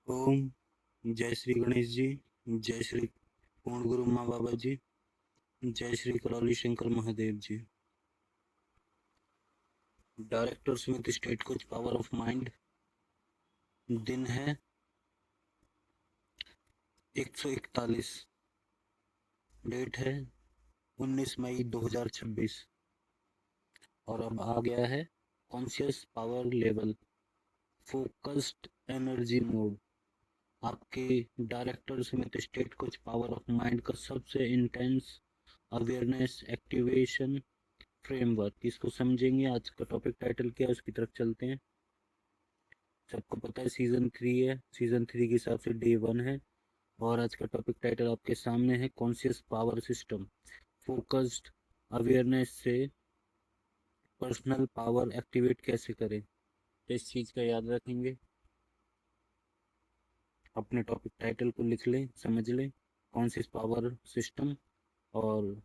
ओम। जय श्री गणेश जी। जय श्री पूर्ण गुरु माँ बाबा जी। जय Shri Karauli Shankar Mahadev ji. Director Smith state coach power of mind. दिन है 141। डेट है 19 मई 2026। और अब आ गया है conscious power level, focused energy mode. आपके director Smith state coach power of mind का सबसे इंटेंस अवेयरनेस एक्टिवेशन फ्रेमवर्क। इसको समझेंगे। आज का टॉपिक टाइटल क्या है उसकी तरफ चलते हैं। सबको पता है सीजन 3 है, सीजन 3 के हिसाब से डे 1 है। और आज का टॉपिक टाइटल आपके सामने है conscious power system, focused awareness से पर्सनल पावर एक्टिवेट कैसे करें। तो इस चीज़ का याद रखेंगे, अपने टॉपिक टाइटल को लिख लें, समझ लें। कॉन्शियस पावर सिस्टम और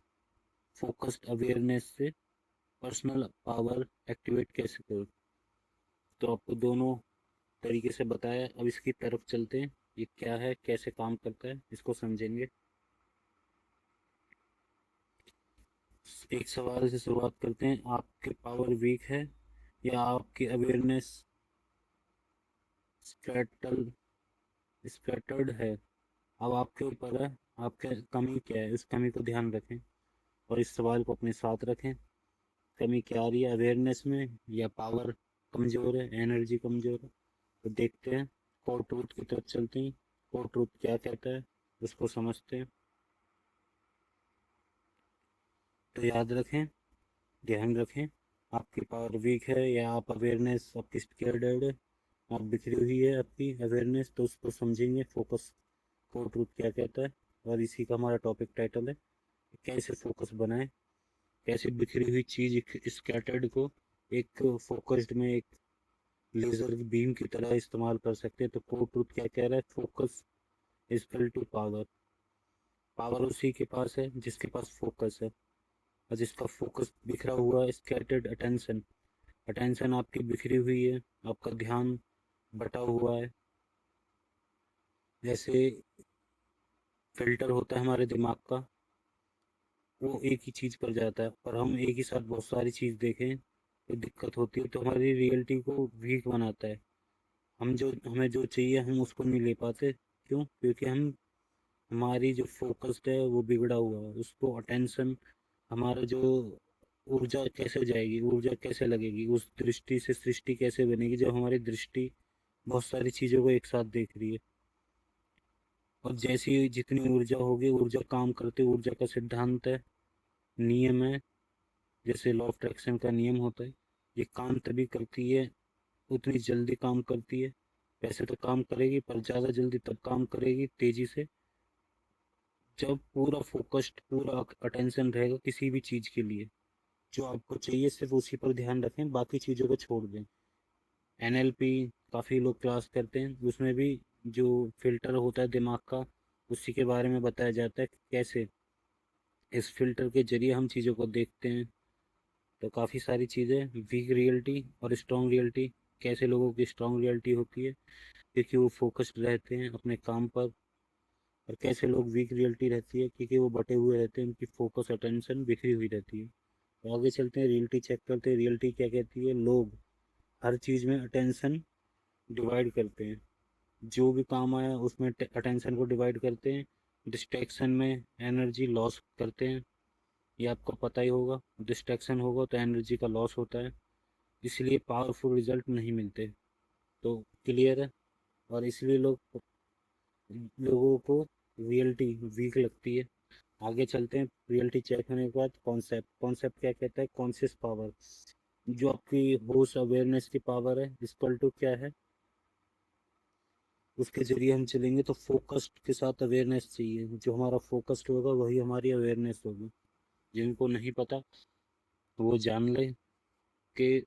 फोकस्ड अवेयरनेस से पर्सनल पावर एक्टिवेट कैसे करें। तो आपको दोनों तरीके से बताया। अब इसकी तरफ चलते हैं, ये क्या है, कैसे काम करता है, इसको समझेंगे। एक सवाल से शुरुआत करते हैं। आपके पावर वीक है या आपकी अवेयरनेस स्कैटल स्कैटर्ड है? अब आपके ऊपर है, आपके कमी क्या है, इस कमी को ध्यान रखें और इस सवाल को अपने साथ रखें। कमी क्या आ रही है, अवेयरनेस में या पावर कमज़ोर है, एनर्जी कमज़ोर है? तो देखते हैं, कोर ट्रूथ की तरफ चलते हैं। कोर ट्रूथ क्या कहता है उसको समझते हैं। तो याद रखें, ध्यान रखें, आपकी पावर वीक है या आप अवेयरनेस आपकी स्कैटर्ड है, आप बिखरी हुई है आपकी अवेयरनेस, तो उसको समझेंगे। फोकस कोर ट्रूथ क्या कहता है, और इसी का हमारा टॉपिक टाइटल है कैसे फोकस बनाए, कैसे बिखरी हुई चीज स्कैटर्ड को एक फोकस्ड में एक लेजर बीम की तरह इस्तेमाल कर सकते हैं। तो कोर ट्रूथ क्या कह रहा है, focus equal to power. Power उसी के पास है जिसके पास फोकस है, और जिसका फोकस बिखरा हुआ है स्कैटर्ड अटेंशन। अटेंशन आपकी बिखरी हुई है, आपका ध्यान बटा हुआ है। जैसे फिल्टर होता है हमारे दिमाग का, वो एक ही चीज़ पर जाता है, पर हम एक ही साथ बहुत सारी चीज़ देखें तो दिक्कत होती है, तो हमारी रियलिटी को वीक बनाता है। हमें जो चाहिए हम उसको नहीं ले पाते। क्यों? क्योंकि हमारी जो फोकस्ड है वो बिगड़ा हुआ है। उसको अटेंशन, हमारा जो ऊर्जा कैसे जाएगी, ऊर्जा कैसे लगेगी, उस दृष्टि से सृष्टि कैसे बनेगी जब हमारी दृष्टि बहुत सारी चीज़ों को एक साथ देख रही है। और जैसी जितनी ऊर्जा होगी, ऊर्जा काम करते, ऊर्जा का सिद्धांत है, नियम है, जैसे लॉ ऑफ अट्रैक्शन का नियम होता है। ये काम तभी करती है, उतनी जल्दी काम करती है। वैसे तो काम करेगी पर ज़्यादा जल्दी तब काम करेगी, तेज़ी से, जब पूरा फोकस्ड, पूरा अटेंशन रहेगा किसी भी चीज़ के लिए। जो आपको चाहिए सिर्फ उसी पर ध्यान रखें, बाकी चीज़ों को छोड़ दें। एनएलपी काफ़ी लोग क्लास करते हैं, उसमें भी जो फिल्टर होता है दिमाग का, उसी के बारे में बताया जाता है कि कैसे इस फिल्टर के जरिए हम चीज़ों को देखते हैं। तो काफ़ी सारी चीज़ें, वीक रियलिटी और स्ट्रॉन्ग रियलिटी। कैसे लोगों की स्ट्रॉन्ग रियलिटी होती है क्योंकि वो फोकस्ड रहते हैं अपने काम पर, और कैसे लोग वीक रियलिटी रहती है क्योंकि वो बटे हुए रहते हैं, उनकी फोकस अटेंशन बिखरी हुई रहती है। तो आगे चलते हैं, रियलिटी चेक करते हैं। रियलिटी क्या कहती है, लोग हर चीज़ में अटेंशन डिवाइड करते हैं। जो भी काम आया उसमें अटेंशन को डिवाइड करते हैं। डिस्ट्रैक्शन में एनर्जी लॉस करते हैं। ये आपको पता ही होगा, डिस्ट्रैक्शन होगा तो एनर्जी का लॉस होता है, इसलिए पावरफुल रिजल्ट नहीं मिलते। तो क्लियर है। और इसलिए लोगों को रियलिटी वीक लगती है। आगे चलते हैं। रियलिटी चेक होने के बाद कॉन्सेप्ट, कॉन्सेप्ट क्या कहता है, कॉन्शियस पावर। जो आपकी होश अवेयरनेस की पावर है, इक्वल टू क्या है, उसके जरिए हम चलेंगे। तो फोकस्ड के साथ अवेयरनेस चाहिए, जो हमारा फोकस्ड होगा वही हमारी अवेयरनेस होगी। जिनको नहीं पता तो वो जान ले कि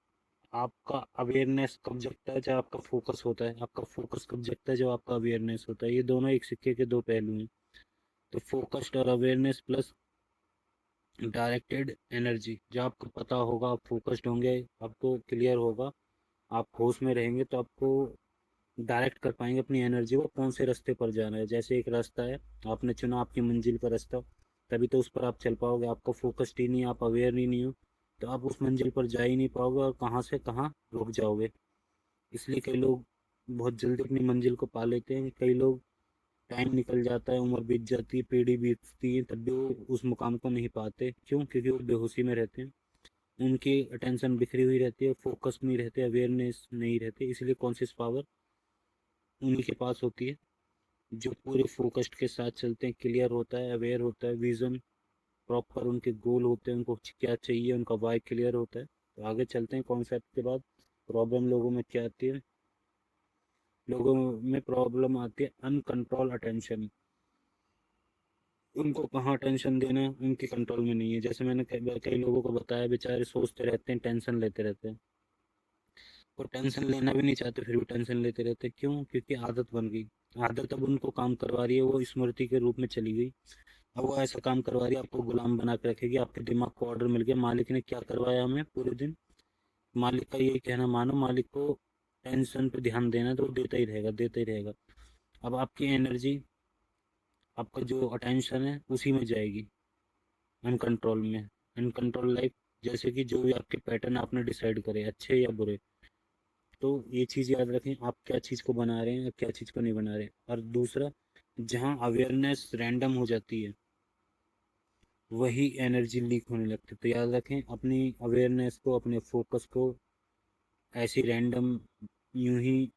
आपका अवेयरनेस कब जगता है, जब आपका फोकस होता है। आपका फोकस कब जगता है, जब आपका अवेयरनेस होता है। ये दोनों एक सिक्के के दो पहलू हैं। तो फोकस्ड और अवेयरनेस प्लस डायरेक्टेड एनर्जी, जब आपको पता होगा, आप फोकस्ड होंगे, आपको क्लियर होगा, आप होश में रहेंगे, तो आपको डायरेक्ट कर पाएंगे अपनी एनर्जी को कौन से रास्ते पर जाना है। जैसे एक रास्ता है, आपने चुना आपकी मंजिल का रास्ता, तभी तो उस पर आप चल पाओगे। आपको फोकस्ड ही नहीं, आप अवेयर ही नहीं हो, तो आप उस मंजिल पर जा ही नहीं पाओगे और कहाँ से कहाँ रुक जाओगे। इसलिए कई लोग बहुत जल्दी अपनी मंजिल को पा लेते हैं, कई लोग टाइम निकल जाता है, उम्र बीत जाती है, पीढ़ी बीतती है, तब भी वो उस मुकाम को नहीं पाते। क्यों? क्योंकि वो बेहोशी में रहते हैं, उनकी अटेंशन बिखरी हुई रहती है, फोकस नहीं रहते, अवेयरनेस नहीं रहती। इसलिए कॉन्शियस पावर उन्हीं के पास होती है जो पूरे फोकस्ड के साथ चलते हैं, क्लियर होता है, अवेयर होता है, विजन प्रॉपर, उनके गोल होते हैं, उनको क्या चाहिए, उनका वाई क्लियर होता है। तो आगे चलते हैं कॉन्सेप्ट के बाद। प्रॉब्लम लोगों में क्या आती है? लोगों में प्रॉब्लम आती है अनकंट्रोल अटेंशन। उनको कहाँ टेंशन देना है उनके कंट्रोल में नहीं है। जैसे मैंने कई लोगों को बताया, बेचारे सोचते रहते हैं, टेंशन लेते रहते हैं, वो टेंशन लेना भी नहीं चाहते, फिर भी टेंशन लेते रहते हैं। क्यों? क्योंकि आदत बन गई। आदत अब उनको काम करवा रही है, वो स्मृति के रूप में चली गई। अब वो ऐसा काम करवा रही है, आपको गुलाम बना के रखेगी। आपके दिमाग को ऑर्डर मिल गया, मालिक ने क्या करवाया हमें पूरे दिन, मालिक का ये कहना मानो, मालिक को टेंशन पे ध्यान देना, तो वो देता ही रहेगा, देता ही रहेगा। अब आपकी एनर्जी, आपका जो अटेंशन है उसी में जाएगी, अनकंट्रोल में। अनकंट्रोल लाइफ, जैसे कि जो भी आपके पैटर्न आपने डिसाइड करे, अच्छे या बुरे। तो ये चीज़ याद रखें, आप क्या चीज़ को बना रहे हैं और क्या चीज़ को नहीं बना रहे हैं। और दूसरा, जहाँ अवेयरनेस रैंडम हो जाती है, वही एनर्जी लीक होने लगती है। तो याद रखें, अपनी अवेयरनेस को, अपने फोकस को ऐसी रैंडम यूं ही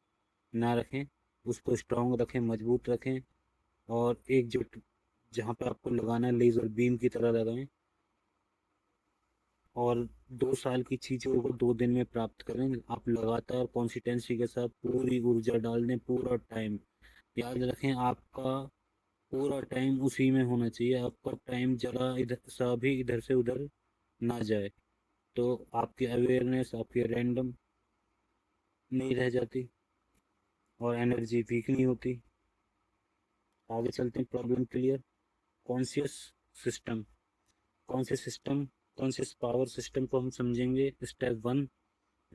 ना रखें, उसको स्ट्रांग रखें, मजबूत रखें, और एकजुट जहाँ पे आपको लगाना है लेजर बीम की तरह लगाएं। और 2 साल की चीज़ों को 2 दिन में प्राप्त करें। आप लगातार कॉन्सिस्टेंसी के साथ पूरी ऊर्जा डाल दें, पूरा टाइम। याद रखें, आपका पूरा टाइम उसी में होना चाहिए, आपका टाइम जरा इधर सा भी इधर से उधर ना जाए। तो आपकी अवेयरनेस, आपकी रैंडम नहीं रह जाती और एनर्जी वीक नहीं होती। आगे चलते हैं, problem clear. Conscious system, conscious system, conscious power system को हम समझेंगे step 1,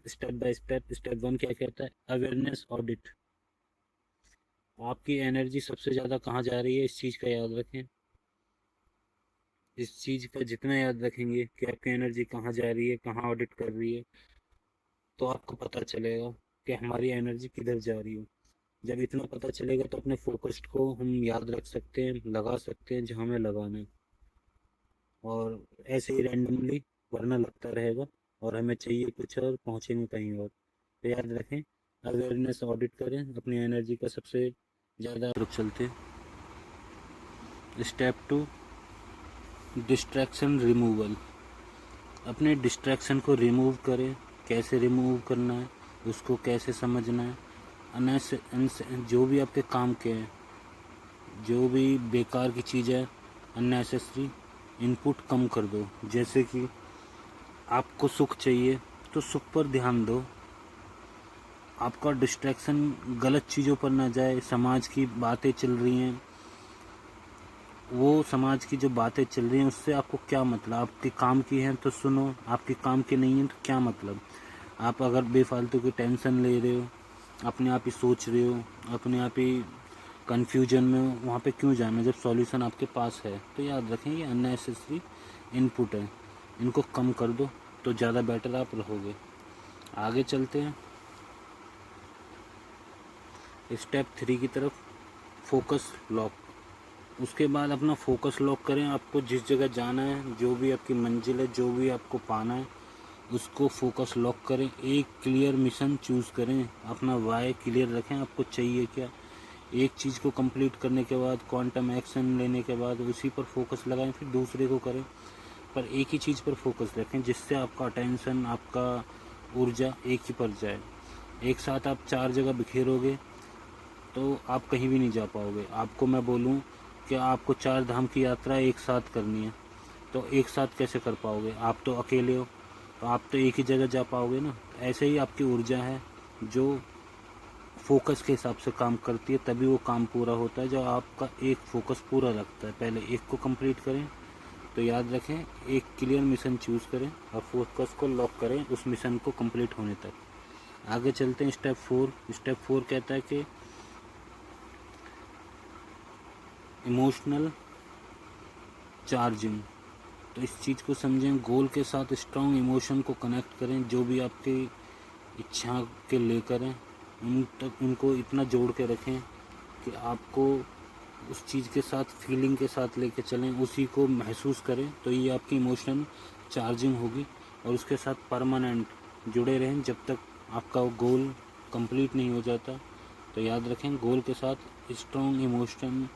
step by step. Step 1 क्या कहता है? Awareness audit. आपकी एनर्जी सबसे ज़्यादा कहाँ जा रही है, इस चीज़ का याद रखें। इस चीज़ का जितना याद रखेंगे कि आपकी एनर्जी कहाँ जा रही है, कहाँ ऑडिट कर रही है, तो आपको पता चलेगा कि हमारी एनर्जी किधर जा रही है। जब इतना पता चलेगा तो अपने फोकस्ड को हम याद रख सकते हैं, लगा सकते हैं जहाँ हमें लगाना है, और ऐसे ही रैंडमली वरना लगता रहेगा और हमें चाहिए कुछ और, पहुँचेंगे कहीं और। तो याद रखें, अवेयरनेस ऑडिट करें अपनी एनर्जी का सबसे ज़्यादा। रुक चलते, स्टेप 2, डिस्ट्रैक्शन रिमूवल। अपने डिस्ट्रैक्शन को रिमूव करें। कैसे रिमूव करना है, उसको कैसे समझना है। जो भी आपके काम के हैं, जो भी बेकार की चीज़ है, अननेसेसरी इनपुट कम कर दो। जैसे कि आपको सुख चाहिए तो सुख पर ध्यान दो, आपका डिस्ट्रैक्शन गलत चीज़ों पर ना जाए। समाज की बातें चल रही हैं, वो समाज की जो बातें चल रही हैं उससे आपको क्या मतलब? आपके काम की हैं तो सुनो, आपके काम की नहीं है तो क्या मतलब? आप अगर बेफालतू की टेंशन ले रहे हो, अपने आप ही सोच रहे हो, अपने आप ही कन्फ्यूजन में हो, वहाँ पे क्यों जाना जब सॉल्यूशन आपके पास है? तो याद रखें, ये अननेसेसरी इनपुट है, इनको कम कर दो तो ज़्यादा बेटर आप रहोगे। आगे चलते हैं स्टेप 3 की तरफ, फोकस लॉक। उसके बाद अपना फोकस लॉक करें। आपको जिस जगह जाना है, जो भी आपकी मंजिल है, जो भी आपको पाना है, उसको फोकस लॉक करें। एक क्लियर मिशन चूज़ करें, अपना वाई क्लियर रखें, आपको चाहिए क्या। एक चीज़ को कंप्लीट करने के बाद, क्वांटम एक्शन लेने के बाद उसी पर फोकस लगाएं, फिर दूसरे को करें, पर एक ही चीज़ पर फोकस रखें जिससे आपका अटेंशन, आपका ऊर्जा एक ही पर जाए। एक साथ आप 4 जगह बिखेरोगे तो आप कहीं भी नहीं जा पाओगे। आपको मैं बोलूँ कि आपको 4 धाम की यात्रा एक साथ करनी है, तो एक साथ कैसे कर पाओगे? आप तो अकेले हो, तो आप तो एक ही जगह जा पाओगे ना। ऐसे ही आपकी ऊर्जा है जो फोकस के हिसाब से काम करती है, तभी वो काम पूरा होता है जब आपका एक फोकस पूरा लगता है। पहले एक को कंप्लीट करें। तो याद रखें, एक क्लियर मिशन चूज़ करें और फोकस को लॉक करें उस मिशन को कंप्लीट होने तक। आगे चलते हैं स्टेप 4। स्टेप 4 कहता है कि इमोशनल चार्जिंग। तो इस चीज़ को समझें, गोल के साथ स्ट्रॉन्ग इमोशन को कनेक्ट करें, जो भी आपकी इच्छा के लेकर हैं उन तक उनको इतना जोड़ के रखें कि आपको उस चीज़ के साथ फीलिंग के साथ लेके चलें, उसी को महसूस करें। तो ये आपकी इमोशनल चार्जिंग होगी और उसके साथ परमानेंट जुड़े रहें जब तक आपका गोल कंप्लीट नहीं हो जाता। तो याद रखें, गोल के साथ स्ट्रॉन्ग इमोशन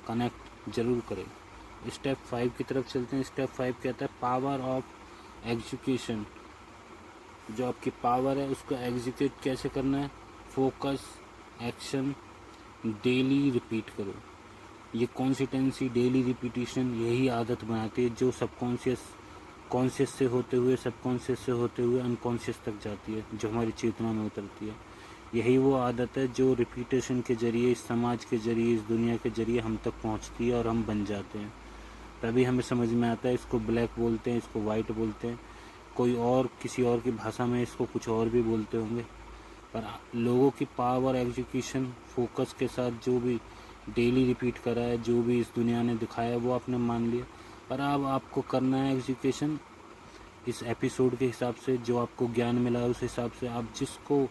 कनेक्ट जरूर करें। स्टेप 5 की तरफ चलते हैं। स्टेप 5 कहता है पावर ऑफ एग्जीक्यूशन। जो आपकी पावर है उसको एग्जीक्यूट कैसे करना है? फोकस, एक्शन, डेली रिपीट करो। ये कॉन्सिस्टेंसी, डेली रिपीटिशन यही आदत बनाती है जो कॉन्शियस से होते हुए सबकॉन्शियस से होते हुए अनकॉन्शियस तक जाती है, जो हमारी चेतना में उतरती है। यही वो आदत है जो रिपीटेशन के जरिए, इस समाज के जरिए, इस दुनिया के जरिए हम तक पहुंचती है और हम बन जाते हैं। तभी हमें समझ में आता है, इसको ब्लैक बोलते हैं, इसको वाइट बोलते हैं, कोई और किसी और की भाषा में इसको कुछ और भी बोलते होंगे। पर लोगों की पावर एग्जीक्यूशन फोकस के साथ जो भी डेली रिपीट करा है, जो भी इस दुनिया ने दिखाया है वो आपने मान लिया। पर अब आपको करना है एग्जीक्यूशन इस एपिसोड के हिसाब से, जो आपको ज्ञान मिला है उस हिसाब से। आप जिसको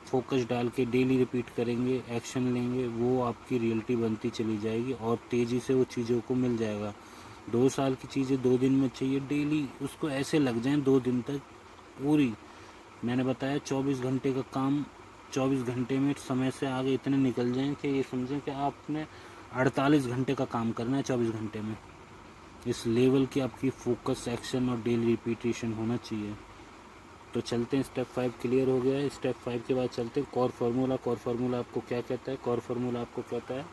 फोकस डाल के डेली रिपीट करेंगे, एक्शन लेंगे, वो आपकी रियलिटी बनती चली जाएगी और तेज़ी से वो चीज़ों को मिल जाएगा। 2 साल की चीज़ें 2 दिन में चाहिए, डेली उसको ऐसे लग जाए 2 दिन तक पूरी। मैंने बताया 24 घंटे का काम 24 घंटे में समय से आगे इतने निकल जाएं कि ये समझें कि आपने 48 घंटे का काम करना है 24 घंटे में। इस लेवल की आपकी फोकस, एक्शन और डेली रिपीटेशन होना चाहिए। तो चलते हैं, स्टेप 5 क्लियर हो गया है। स्टेप 5 के बाद चलते हैं कोर फार्मूला। कोर फार्मूला आपको क्या कहता है? कोर फार्मूला आपको कहता है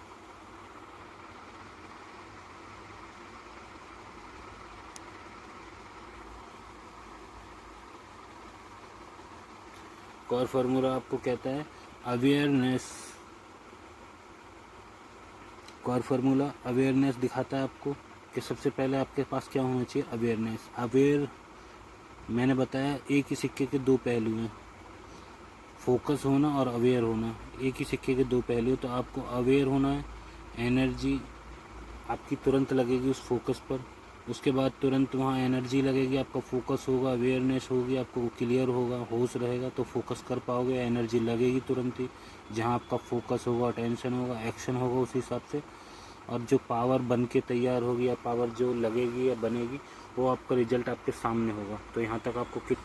कोर फार्मूला आपको कहता है अवेयरनेस। कोर फार्मूला अवेयरनेस दिखाता है आपको कि सबसे पहले आपके पास क्या होना चाहिए? अवेयरनेस। अवेयर, मैंने बताया एक ही सिक्के के 2 पहलू हैं, फोकस होना और अवेयर होना। एक ही सिक्के के 2 पहलू, तो आपको अवेयर होना है। एनर्जी आपकी तुरंत लगेगी उस फोकस पर, उसके बाद तुरंत वहाँ एनर्जी लगेगी, आपका फोकस होगा, अवेयरनेस होगी, आपको क्लियर होगा, होश रहेगा तो फोकस कर पाओगे। एनर्जी लगेगी तुरंत ही, जहाँ आपका फोकस होगा, अटेंशन होगा, एक्शन होगा उस हिसाब से। और जो पावर बन के तैयार होगी या पावर जो लगेगी या बनेगी, वो आपका रिजल्ट आपके सामने होगा। तो यहाँ तक आपको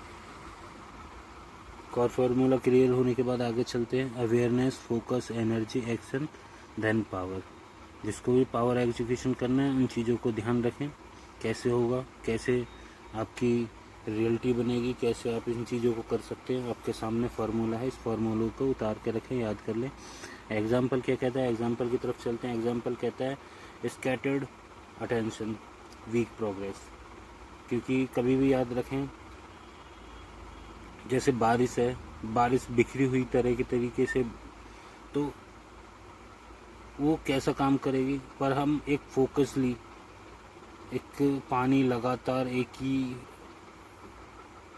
कोर फार्मूला क्लियर होने के बाद आगे चलते हैं। Awareness, focus, energy, action, then power. जिसको भी पावर एग्जीक्यूशन करना है उन चीज़ों को ध्यान रखें, कैसे होगा, कैसे आपकी रियलिटी बनेगी, कैसे आप इन चीज़ों को कर सकते हैं। आपके सामने फार्मूला है, इस फार्मूले को उतार के रखें, याद कर लें। एग्जाम्पल क्या कहता है? एग्जाम्पल की तरफ चलते हैं। एग्जाम्पल कहता है स्कैटर्ड अटेंशन, वीक प्रोग्रेस। क्योंकि कभी भी याद रखें, जैसे बारिश है, बारिश बिखरी हुई तरह के तरीके से, तो वो कैसा काम करेगी? पर हम एक फोकसली, एक पानी लगातार एक ही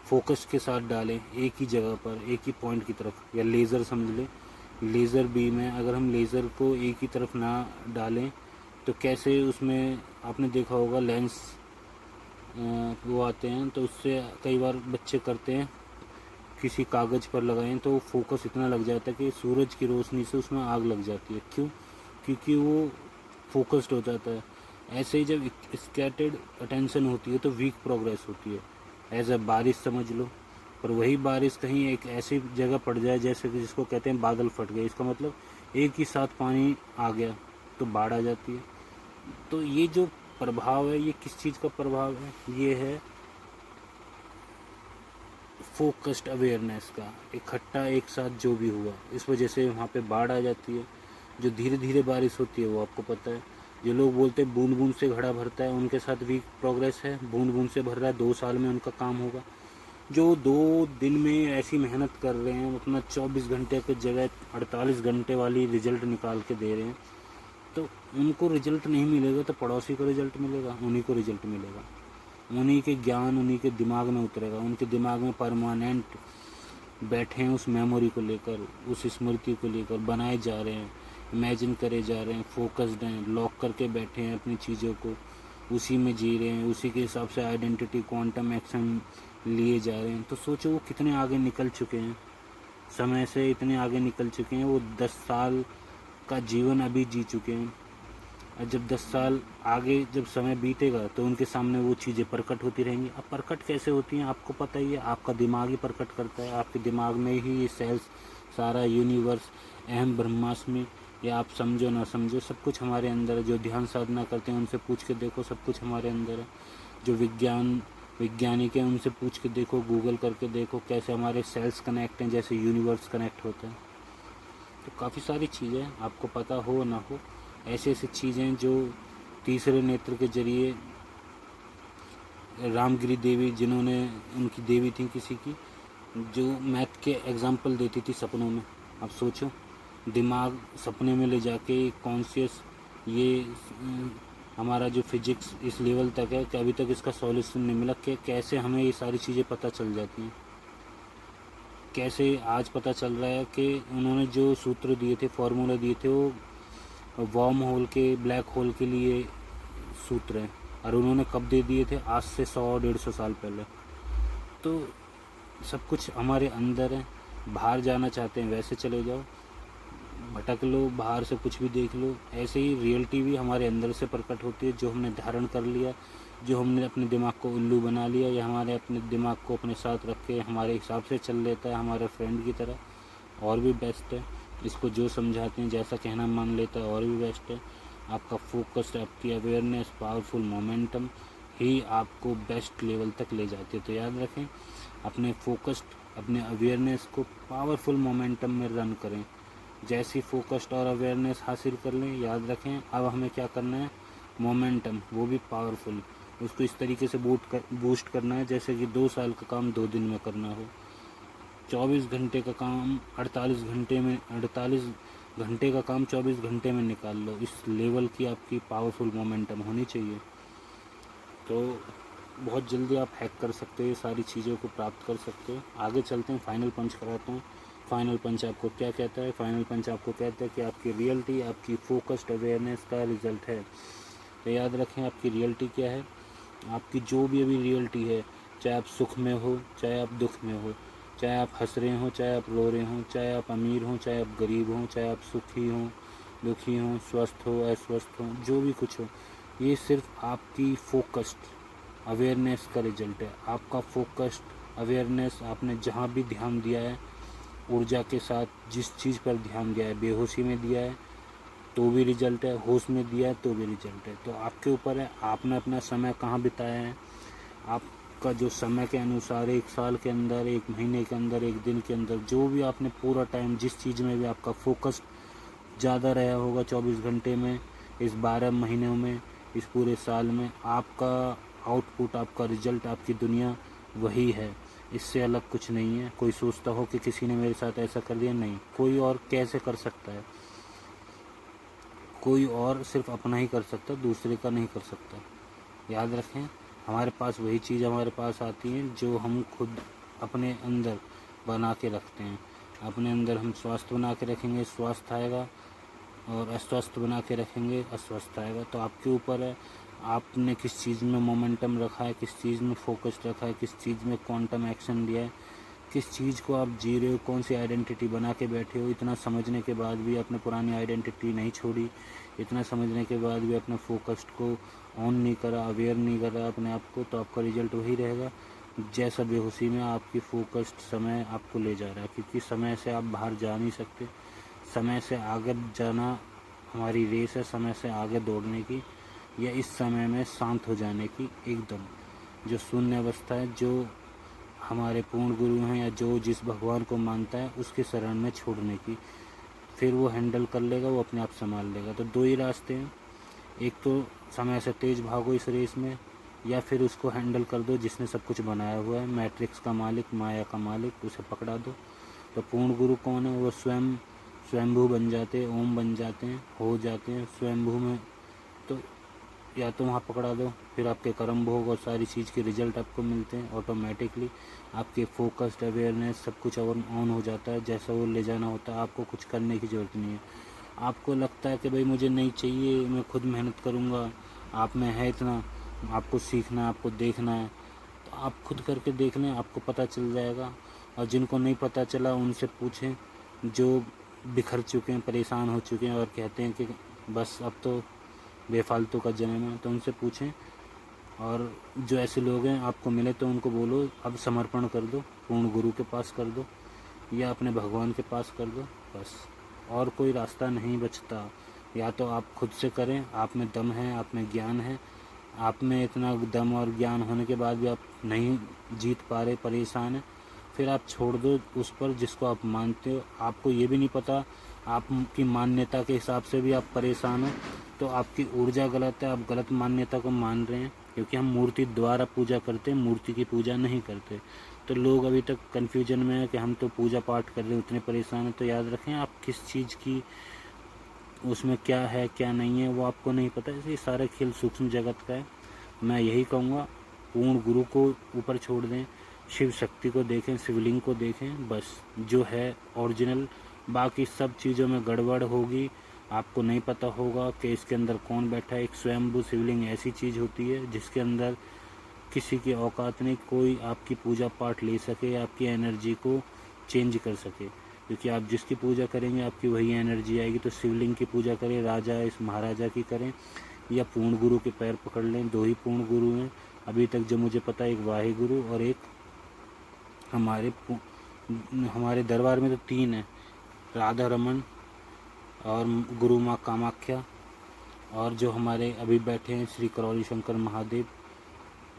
फोकस के साथ डालें, एक ही जगह पर, एक ही पॉइंट की तरफ, या लेज़र समझ लें, लेज़र बीम है, अगर हम लेज़र को एक ही तरफ ना डालें तो कैसे उसमें, आपने देखा होगा लेंस वो आते हैं, तो उससे कई बार बच्चे करते हैं, किसी कागज़ पर लगाएं तो फोकस इतना लग जाता है कि सूरज की रोशनी से उसमें आग लग जाती है। क्यों? क्योंकि वो फोकस्ड हो जाता है। ऐसे ही जब स्कैटर्ड अटेंशन होती है तो वीक प्रोग्रेस होती है। एज अ बारिश समझ लो, पर वही बारिश कहीं एक ऐसी जगह पड़ जाए जैसे कि जिसको कहते हैं बादल फट गए, इसका मतलब एक ही साथ पानी आ गया तो बाढ़ आ जाती है। तो ये जो प्रभाव है, ये किस चीज़ का प्रभाव है? ये है फोकस्ड अवेयरनेस का, इकट्ठा एक साथ जो भी हुआ, इस वजह से वहाँ पे बाढ़ आ जाती है। जो धीरे धीरे बारिश होती है वो आपको पता है। जो लोग बोलते हैं बूंद बूंद से घड़ा भरता है, उनके साथ भी प्रोग्रेस है। बूंद बूंद से भर रहा है, 2 साल में उनका काम होगा। जो 2 दिन में ऐसी मेहनत कर रहे हैं, अपना 24 घंटे की जगह 48 घंटे वाली रिजल्ट निकाल के दे रहे हैं, तो उनको रिजल्ट नहीं मिलेगा तो पड़ोसी को रिजल्ट मिलेगा, उन्हीं को रिजल्ट मिलेगा। उन्हीं के ज्ञान उन्हीं के दिमाग में उतरेगा, उनके दिमाग में परमानेंट बैठे हैं उस मेमोरी को लेकर, उस स्मृति को लेकर, बनाए जा रहे हैं, इमेजिन करे जा रहे हैं, फोकस्ड हैं, लॉक करके बैठे हैं अपनी चीज़ों को, उसी में जी रहे हैं, उसी के हिसाब से आइडेंटिटी क्वांटम एक्शन लिए जा रहे हैं। तो सोचो वो कितने आगे निकल चुके हैं, समय से इतने आगे निकल चुके हैं। वो 10 साल का जीवन अभी जी चुके हैं। और जब 10 साल आगे जब समय बीतेगा तो उनके सामने वो चीज़ें प्रकट होती रहेंगी। अब प्रकट कैसे होती हैं आपको पता ही है, आपका दिमाग ही प्रकट करता है। आपके दिमाग में ही ये सेल्स, सारा यूनिवर्स, अहम ब्रह्मास्मि, या आप समझो ना समझो, सब कुछ हमारे अंदर है। जो ध्यान साधना करते हैं उनसे पूछ के देखो, सब कुछ हमारे अंदर है। जो वैज्ञानिक हैं उनसे पूछ के देखो, गूगल करके देखो कैसे हमारे सेल्स कनेक्ट हैं, जैसे यूनिवर्स कनेक्ट होता है। तो काफ़ी सारी चीज़ें आपको पता हो ना हो, ऐसी ऐसी चीज़ें जो तीसरे नेत्र के जरिए रामगिरी देवी, जिन्होंने, उनकी देवी थी किसी की, जो मैथ के एग्जाम्पल देती थी सपनों में। अब सोचो, दिमाग सपने में ले जाके कॉन्शियस, ये हमारा जो फिजिक्स इस लेवल तक है कि अभी तक इसका सॉल्यूशन नहीं मिला कि कैसे हमें ये सारी चीज़ें पता चल जाती हैं। कैसे आज पता चल रहा है कि उन्होंने जो सूत्र दिए थे, फॉर्मूला दिए थे, वो वार्म होल के, ब्लैक होल के लिए सूत्र हैं, और उन्होंने कब दे दिए थे? आज से 100-150 साल पहले। तो सब कुछ हमारे अंदर है। बाहर जाना चाहते हैं वैसे चले जाओ, भटक लो, बाहर से कुछ भी देख लो। ऐसे ही रियलिटी भी हमारे अंदर से प्रकट होती है, जो हमने धारण कर लिया, जो हमने अपने दिमाग को उल्लू बना लिया, या हमारे अपने दिमाग को अपने साथ रख के हमारे हिसाब से चल लेता है, हमारे फ्रेंड की तरह, और भी बेस्ट है। इसको जो समझाते हैं, जैसा कहना मान लेता है, और भी बेस्ट है। आपका फोकस, आपकी अवेयरनेस, पावरफुल मोमेंटम ही आपको बेस्ट लेवल तक ले जाती है। तो याद रखें, अपने फोकस्ड, अपने अवेयरनेस को पावरफुल मोमेंटम में रन करें। जैसी फोकस्ड और अवेयरनेस हासिल कर लें, याद रखें अब हमें क्या करना है? मोमेंटम, वो भी पावरफुल। उसको इस तरीके से बूस्ट करना है जैसे कि 2 साल का काम 2 दिन में करना हो, 24 घंटे का काम 48 घंटे का काम 24 घंटे में निकाल लो। इस लेवल की आपकी पावरफुल मोमेंटम होनी चाहिए। तो बहुत जल्दी आप हैक कर सकते हो, ये सारी चीज़ों को प्राप्त कर सकते हो। आगे चलते हैं, फाइनल पंच कराता हूँ। फाइनल पंच आपको क्या कहता है? फाइनल पंच आपको कहता है कि आपकी रियलिटी आपकी फोकस्ड अवेयरनेस का रिजल्ट है। तो याद रखें, आपकी रियलिटी क्या है? आपकी जो भी अभी रियलिटी है, चाहे आप सुख में हो, चाहे आप दुख में हो, चाहे आप हंस रहे हो, चाहे आप रो रहे हो, चाहे आप अमीर हो, चाहे आप गरीब हो, चाहे आप सुखी हो, दुखी हो, स्वस्थ हो, अस्वस्थ हो, जो भी कुछ हो, ये सिर्फ आपकी फोकस्ड अवेयरनेस का रिजल्ट है। आपका फोकस्ड अवेयरनेस, आपने जहाँ भी ध्यान दिया है, ऊर्जा के साथ जिस चीज़ पर ध्यान दिया है, बेहोशी में दिया है तो भी रिजल्ट है, होश में दिया है तो भी रिजल्ट है। तो आपके ऊपर है, आपने अपना समय कहाँ बिताया है। आपका जो समय के अनुसार 1 साल के अंदर, 1 महीने के अंदर, 1 दिन के अंदर, जो भी आपने पूरा टाइम, जिस चीज़ में भी आपका फोकस ज़्यादा रहा होगा 24 घंटे में, इस 12 महीनों में, इस पूरे साल में, आपका आउटपुट, आपका रिजल्ट, आपकी दुनिया वही है। इससे अलग कुछ नहीं है। कोई सोचता हो कि किसी ने मेरे साथ ऐसा कर दिया, नहीं, कोई और कैसे कर सकता है? कोई और सिर्फ अपना ही कर सकता है, दूसरे का नहीं कर सकता। याद रखें, हमारे पास वही चीज़ हमारे पास आती है जो हम खुद अपने अंदर बना के रखते हैं। अपने अंदर हम स्वास्थ्य बना के रखेंगे, स्वास्थ्य आएगा, और अस्वस्थ बना के रखेंगे, अस्वस्थ आएगा। तो आपके ऊपर है, आपने किस चीज़ में मोमेंटम रखा है, किस चीज़ में फोकस रखा है, किस चीज़ में क्वांटम एक्शन लिया है, किस चीज़ को आप जी रहे हो, कौन सी आइडेंटिटी बना के बैठे हो। इतना समझने के बाद भी आपने पुरानी आइडेंटिटी नहीं छोड़ी, इतना समझने के बाद भी अपने फोकस्ड को ऑन नहीं करा, अवेयर नहीं करा अपने आप को, तो आपका रिजल्ट वही रहेगा जैसा बेहोशी में आपकी फोकस्ड समय आपको ले जा रहा है। क्योंकि समय से आप बाहर जा नहीं सकते। समय से आगे जाना हमारी रेस है, समय से आगे दौड़ने की, या इस समय में शांत हो जाने की, एकदम जो शून्य अवस्था है, जो हमारे पूर्ण गुरु हैं या जो जिस भगवान को मानता है उसके शरण में छोड़ने की। फिर वो हैंडल कर लेगा, वो अपने आप संभाल लेगा। तो 2 ही रास्ते हैं, एक तो समय से तेज भागो इस रेस में, या फिर उसको हैंडल कर दो जिसने सब कुछ बनाया हुआ है, मैट्रिक्स का मालिक, माया का मालिक, उसे पकड़ा दो। तो पूर्ण गुरु कौन है? वो स्वयं स्वयंभू बन जाते हैं, ओम बन जाते हैं, हो जाते हैं स्वयंभू में। तो या तो वहाँ पकड़ा दो, फिर आपके कर्म भोग और सारी चीज़ के रिजल्ट आपको मिलते हैं ऑटोमेटिकली। आपके फोकस्ड अवेयरनेस सब कुछ ऑन हो जाता है, जैसा वो ले जाना होता है। आपको कुछ करने की ज़रूरत नहीं है। आपको लगता है कि भाई मुझे नहीं चाहिए, मैं खुद मेहनत करूँगा, आप में है इतना, आपको सीखना है, आपको देखना है, तो आप खुद करके देख लें, आपको पता चल जाएगा। और जिनको नहीं पता चला उनसे पूछें, जो बिखर चुके हैं, परेशान हो चुके हैं और कहते हैं कि बस अब तो बेफालतू का जन्म है, तो उनसे पूछें। और जो ऐसे लोग हैं आपको मिले तो उनको बोलो अब समर्पण कर दो, पूर्ण गुरु के पास कर दो या अपने भगवान के पास कर दो, बस। और कोई रास्ता नहीं बचता। या तो आप खुद से करें, आप में दम है, आप में ज्ञान है, आप में इतना दम और ज्ञान होने के बाद भी आप नहीं जीत पा रहे, परेशान है, फिर आप छोड़ दो उस पर जिसको आप मानते हो। आपको ये भी नहीं पता, आपकी मान्यता के हिसाब से भी आप परेशान हो, तो आपकी ऊर्जा गलत है, आप गलत मान्यता को मान रहे हैं। क्योंकि हम मूर्ति द्वारा पूजा करते हैं, मूर्ति की पूजा नहीं करते। तो लोग अभी तक कन्फ्यूजन में है कि हम तो पूजा पाठ कर रहे हैं, उतने परेशान हैं। तो याद रखें, आप किस चीज़ की उसमें क्या है क्या नहीं है वो आपको नहीं पता। ये सारा खेल सूक्ष्म जगत का है। मैं यही कहूँगा, पूर्ण गुरु को ऊपर छोड़ दें, शिव शक्ति को देखें, शिवलिंग को देखें, बस जो है ओरिजिनल। बाकी सब चीज़ों में गड़बड़ होगी, आपको नहीं पता होगा कि इसके अंदर कौन बैठा है। एक स्वयंभू शिवलिंग ऐसी चीज़ होती है जिसके अंदर किसी की औकात नहीं, कोई आपकी पूजा पाठ ले सके, आपकी एनर्जी को चेंज कर सके। क्योंकि आप जिसकी पूजा करेंगे आपकी वही एनर्जी आएगी। तो शिवलिंग की पूजा करें, राजा इस महाराजा की करें या पूर्ण गुरु के पैर पकड़ लें। दो ही पूर्ण गुरु हैं अभी तक जो मुझे पता है, एक वाहे गुरु और एक हमारे दरबार में तो 3 है, राधा रमन और गुरु माँ कामाख्या, और जो हमारे अभी बैठे हैं श्री करौली शंकर महादेव।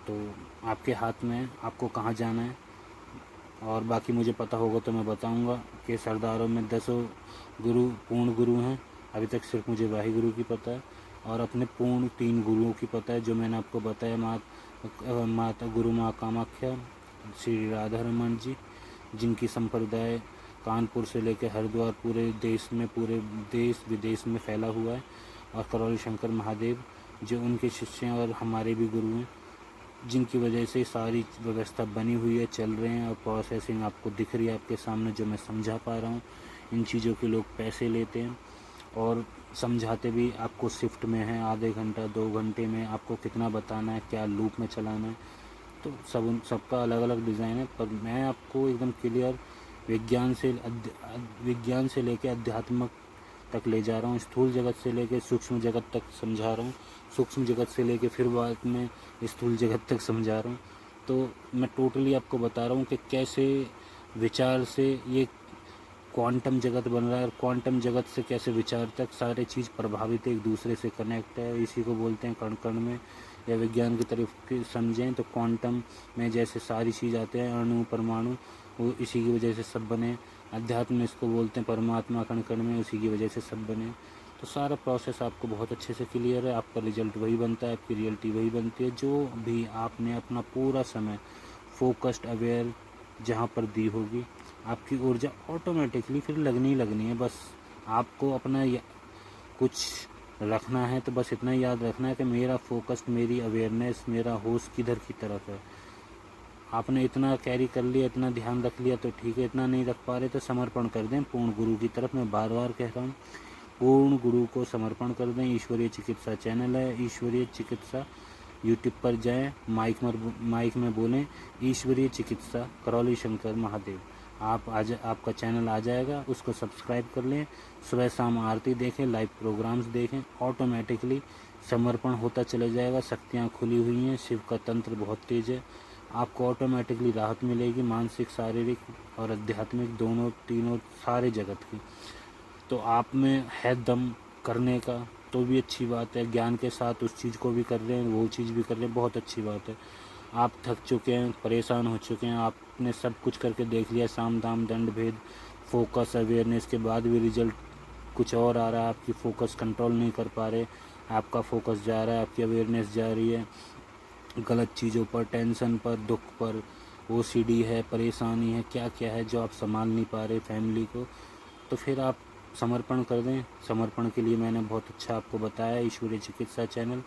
तो आपके हाथ में है, आपको कहाँ जाना है। और बाकी मुझे पता होगा तो मैं बताऊंगा कि सरदारों में 10 गुरु पूर्ण गुरु हैं। अभी तक सिर्फ मुझे वाहे गुरु की पता है और अपने पूर्ण 3 गुरुओं की पता है, जो मैंने आपको बताया। माता गुरु माँ कामाख्या, श्री राधा रमन जी, जिनकी संप्रदाय कानपुर से लेकर हरिद्वार पूरे देश विदेश में फैला हुआ है, और करौली शंकर महादेव जो उनके शिष्य हैं और हमारे भी गुरु हैं, जिनकी वजह से सारी व्यवस्था बनी हुई है, चल रहे हैं। और प्रोसेसिंग आपको दिख रही है आपके सामने, जो मैं समझा पा रहा हूँ। इन चीज़ों के लोग पैसे लेते हैं और समझाते भी आपको शिफ्ट में है, आधे घंटा 2 घंटे में आपको कितना बताना है, क्या लूप में चलाना है। तो सबका अलग अलग डिज़ाइन है, पर मैं आपको एकदम क्लियर विज्ञान से लेकर अध्यात्मक तक ले जा रहा हूँ, स्थूल जगत से लेकर सूक्ष्म जगत तक समझा रहा हूँ, सूक्ष्म जगत से लेकर फिर बाद में स्थूल जगत तक समझा रहा हूँ। तो मैं टोटली आपको बता रहा हूँ कि कैसे विचार से ये क्वांटम जगत बन रहा है, और क्वांटम जगत से कैसे विचार तक सारे चीज़ प्रभावित है, एक दूसरे से कनेक्ट है। इसी को बोलते हैं कण कण में, या विज्ञान की तरफ समझें तो क्वांटम में जैसे सारी चीज़ आते हैं, अणु परमाणु, वो इसी की वजह से सब बने। अध्यात्म में इसको बोलते हैं परमात्मा, कण कण में उसी की वजह से सब बने। तो सारा प्रोसेस आपको बहुत अच्छे से क्लियर है, आपका रिजल्ट वही बनता है, आपकी रियलिटी वही बनती है, जो भी आपने अपना पूरा समय फोकस्ड अवेयर जहाँ पर दी होगी, आपकी ऊर्जा ऑटोमेटिकली फिर लगनी है। बस आपको अपना कुछ रखना है, तो बस इतना याद रखना है कि मेरा फोकस, मेरी अवेयरनेस, मेरा होश किधर की तरफ है। आपने इतना कैरी कर लिया, इतना ध्यान रख लिया तो ठीक है, इतना नहीं रख पा रहे तो समर्पण कर दें पूर्ण गुरु की तरफ। मैं बार बार कह रहा हूँ, पूर्ण गुरु को समर्पण कर दें। ईश्वरीय चिकित्सा चैनल है, ईश्वरीय चिकित्सा, यूट्यूब पर जाएं, माइक में बोलें ईश्वरीय चिकित्सा करौली शंकर महादेव, आपका चैनल आ जाएगा, उसको सब्सक्राइब कर लें। सुबह शाम आरती देखें, लाइव प्रोग्राम्स देखें, ऑटोमेटिकली समर्पण होता चला जाएगा। शक्तियाँ खुली हुई हैं, शिव का तंत्र बहुत तेज है, आपको ऑटोमेटिकली राहत मिलेगी, मानसिक, शारीरिक और आध्यात्मिक दोनों, तीनों, सारे जगत की। तो आप में है दम करने का तो भी अच्छी बात है, ज्ञान के साथ उस चीज़ को भी कर रहे हैं, वो चीज़ भी कर रहे हैं, बहुत अच्छी बात है। आप थक चुके हैं, परेशान हो चुके हैं, आपने सब कुछ करके देख लिया, साम दाम दंड भेद, फोकस अवेयरनेस के बाद भी रिजल्ट कुछ और आ रहा है, आपकी फोकस कंट्रोल नहीं कर पा रहे, आपका फोकस जा रहा है, आपकी अवेयरनेस जा रही है गलत चीज़ों पर, टेंशन पर, दुख पर, OCD है, परेशानी है, क्या क्या है जो आप संभाल नहीं पा रहे फैमिली को, तो फिर आप समर्पण कर दें। समर्पण के लिए मैंने बहुत अच्छा आपको बताया, ईश्वरीय चिकित्सा चैनल,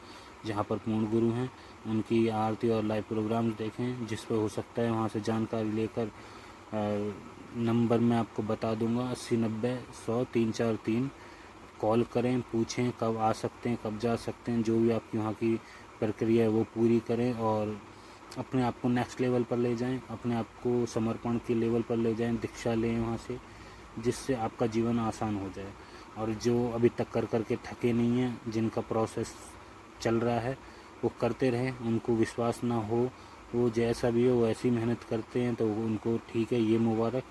जहाँ पर पूर्ण गुरु हैं, उनकी आरती और लाइव प्रोग्राम्स देखें। जिस पर हो सकता है वहाँ से जानकारी लेकर नंबर मैं आपको बता दूंगा 8090 100 343। कॉल करें, पूछें कब आ सकते हैं, कब जा सकते हैं, जो भी आपकी वहाँ की प्रक्रिया है वो पूरी करें और अपने आप को नेक्स्ट लेवल पर ले जाएं, अपने आप को समर्पण के लेवल पर ले जाएं, दीक्षा लें वहाँ से, जिससे आपका जीवन आसान हो जाए। और जो अभी तक कर करके थके नहीं हैं, जिनका प्रोसेस चल रहा है वो करते रहें, उनको विश्वास ना हो, वो जैसा भी हो वैसी मेहनत करते हैं तो उनको ठीक है, ये मुबारक।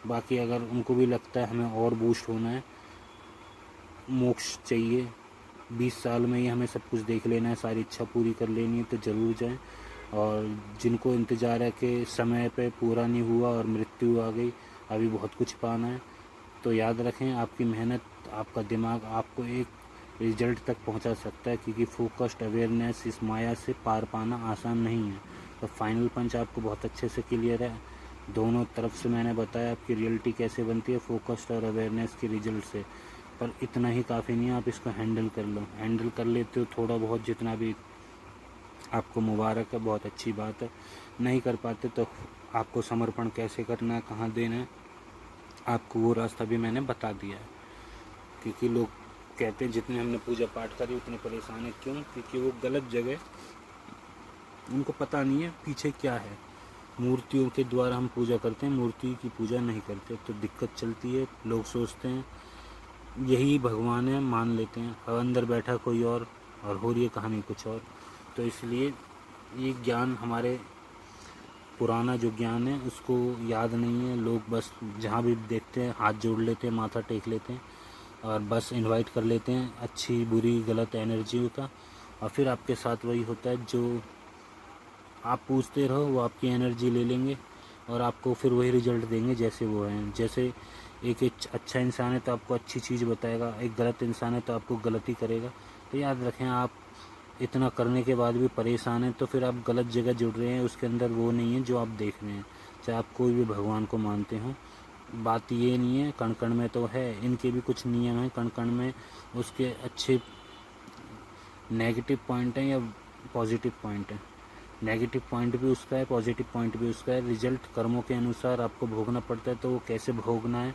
बाकी अगर उनको भी लगता है हमें और बूस्ट होना है, मोक्ष चाहिए, 20 साल में ही हमें सब कुछ देख लेना है, सारी इच्छा पूरी कर लेनी है, तो ज़रूर जाएं। और जिनको इंतज़ार है कि समय पे पूरा नहीं हुआ और मृत्यु आ गई, अभी बहुत कुछ पाना है, तो याद रखें आपकी मेहनत, आपका दिमाग आपको एक रिजल्ट तक पहुंचा सकता है, क्योंकि फोकस्ड अवेयरनेस इस माया से पार पाना आसान नहीं है। तो फाइनल पंच आपको बहुत अच्छे से क्लियर है, दोनों तरफ से मैंने बताया आपकी रियलिटी कैसे बनती है, फोकस्ड और अवेयरनेस के रिजल्ट से। पर इतना ही काफ़ी नहीं है, आप इसको हैंडल कर लो, हैंडल कर लेते हो थोड़ा बहुत जितना भी, आपको मुबारक है, बहुत अच्छी बात है। नहीं कर पाते तो आपको समर्पण कैसे करना है, कहाँ देना है, आपको वो रास्ता भी मैंने बता दिया है। क्योंकि लोग कहते हैं जितने हमने पूजा पाठ करी उतने परेशान है, क्यों? क्योंकि वो गलत जगह, उनको पता नहीं है पीछे क्या है। मूर्तियों के द्वारा हम पूजा करते हैं, मूर्ति की पूजा नहीं करते, तो दिक्कत चलती है। लोग सोचते हैं यही भगवान है, मान लेते हैं, और अंदर बैठा कोई और हो रही है कहानी कुछ और। तो इसलिए ये ज्ञान हमारे पुराना जो ज्ञान है उसको याद नहीं है। लोग बस जहाँ भी देखते हैं हाथ जोड़ लेते हैं, माथा टेक लेते हैं और बस इनवाइट कर लेते हैं अच्छी बुरी गलत एनर्जी का, और फिर आपके साथ वही होता है, जो आप पूछते रहो वो आपकी एनर्जी ले लेंगे और आपको फिर वही रिजल्ट देंगे जैसे वो हैं। जैसे एक अच्छा इंसान है तो आपको अच्छी चीज़ बताएगा, एक गलत इंसान है तो आपको गलती करेगा। तो याद रखें, आप इतना करने के बाद भी परेशान हैं तो फिर आप गलत जगह जुड़ रहे हैं, उसके अंदर वो नहीं है जो आप देख रहे हैं। चाहे आप कोई भी भगवान को मानते हो, बात ये नहीं है, कण कण में तो है, इनके भी कुछ नियम हैं, कण कण में उसके अच्छे नेगेटिव पॉइंट हैं या पॉजिटिव पॉइंट हैं। नेगेटिव पॉइंट भी उसका है, पॉजिटिव पॉइंट भी उसका है। रिजल्ट कर्मों के अनुसार आपको भोगना पड़ता है, तो वो कैसे भोगना है,